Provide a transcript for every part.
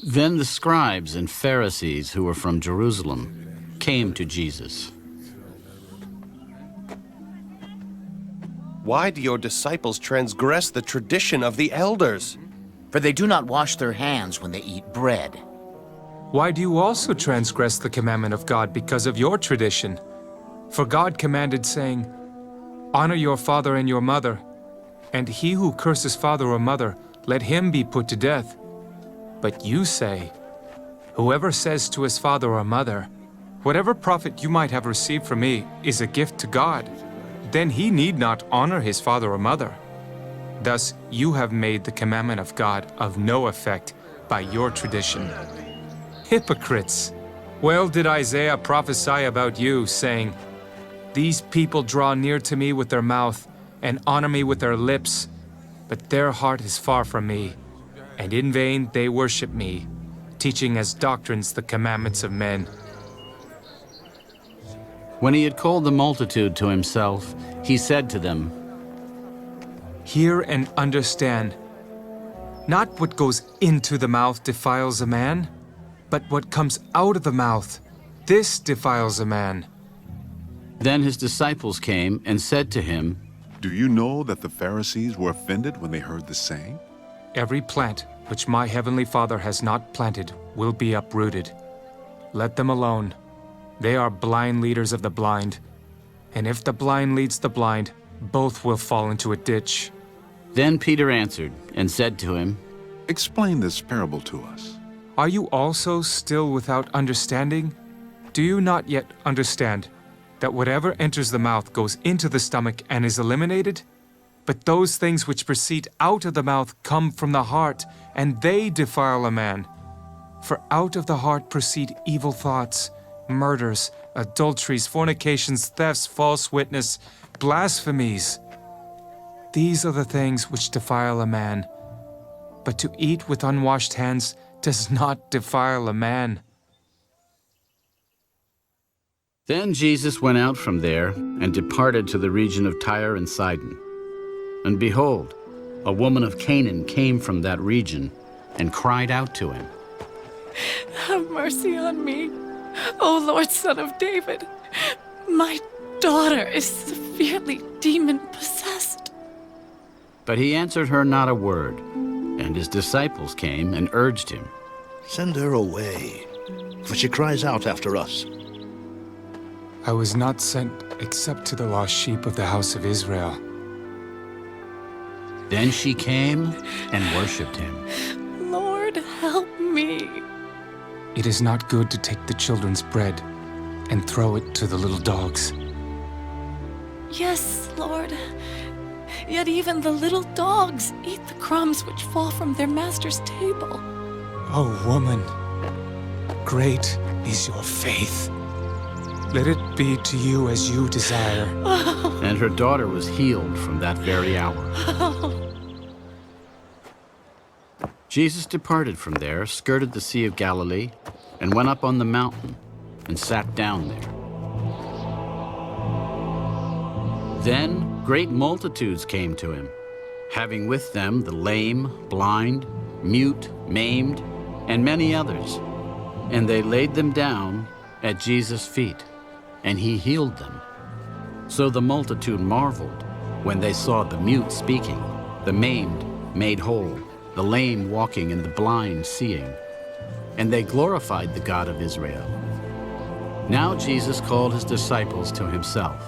Then the scribes and Pharisees who were from Jerusalem came to Jesus. Why do your disciples transgress the tradition of the elders? For they do not wash their hands when they eat bread. Why do you also transgress the commandment of God because of your tradition? For God commanded, saying, "Honor your father and your mother, and he who curses father or mother, let him be put to death." But you say, "Whoever says to his father or mother, 'Whatever profit you might have received from me is a gift to God,' then he need not honor his father or mother. Thus you have made the commandment of God of no effect by your tradition. Hypocrites! Well did Isaiah prophesy about you, saying, 'These people draw near to me with their mouth and honor me with their lips, but their heart is far from me, and in vain they worship me, teaching as doctrines the commandments of men.'" When he had called the multitude to himself, he said to them, "Hear and understand. Not what goes into the mouth defiles a man, but what comes out of the mouth, this defiles a man." Then his disciples came and said to him, Do you know that the Pharisees were offended when they heard this saying? "Every plant which my heavenly Father has not planted will be uprooted. Let them alone. They are blind leaders of the blind. And if the blind leads the blind, both will fall into a ditch." Then Peter answered and said to him, Explain this parable to us. "Are you also still without understanding? Do you not yet understand that whatever enters the mouth goes into the stomach and is eliminated? But those things which proceed out of the mouth come from the heart, and they defile a man. For out of the heart proceed evil thoughts, murders, adulteries, fornications, thefts, false witness, blasphemies. These are the things which defile a man. But to eat with unwashed hands does not defile a man." Then Jesus went out from there and departed to the region of Tyre and Sidon. And behold, a woman of Canaan came from that region and cried out to him, "Have mercy on me, O Lord, Son of David. My daughter is severely demon-possessed." But he answered her not a word, and his disciples came and urged him. Send her away, for she cries out after us. "I was not sent except to the lost sheep of the house of Israel." Then she came and worshipped him. "Lord, help me." It is not good to take the children's bread and throw it to the little dogs. "Yes, Lord. Yet even the little dogs eat the crumbs which fall from their master's table." "O woman, great is your faith. Let it be to you as you desire." And her daughter was healed from that very hour. Jesus departed from there, skirted the Sea of Galilee, and went up on the mountain and sat down there. Then great multitudes came to him, having with them the lame, blind, mute, maimed, and many others. And they laid them down at Jesus' feet, and he healed them. So the multitude marveled when they saw the mute speaking, the maimed made whole, the lame walking, and the blind seeing. And they glorified the God of Israel. Now Jesus called his disciples to himself.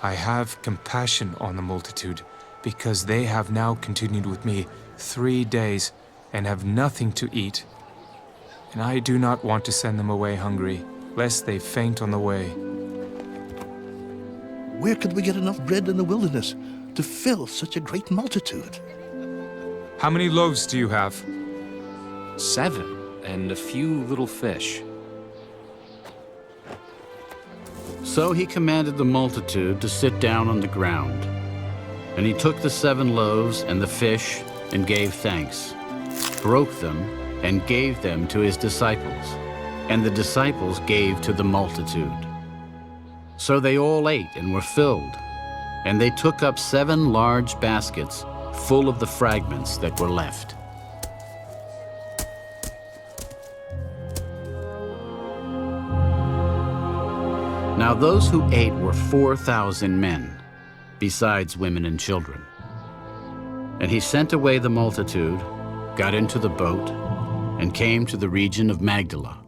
"I have compassion on the multitude, because they have now continued with me 3 days and have nothing to eat. And I do not want to send them away hungry, lest they faint on the way." Where could we get enough bread in the wilderness to fill such a great multitude? "How many loaves do you have?" 7, and a few little fish. So he commanded the multitude to sit down on the ground. And he took the 7 loaves and the fish and gave thanks, broke them, and gave them to his disciples. And the disciples gave to the multitude. So they all ate and were filled. And they took up 7 large baskets full of the fragments that were left. Now those who ate were 4,000 men, besides women and children. And he sent away the multitude, got into the boat, and came to the region of Magdala.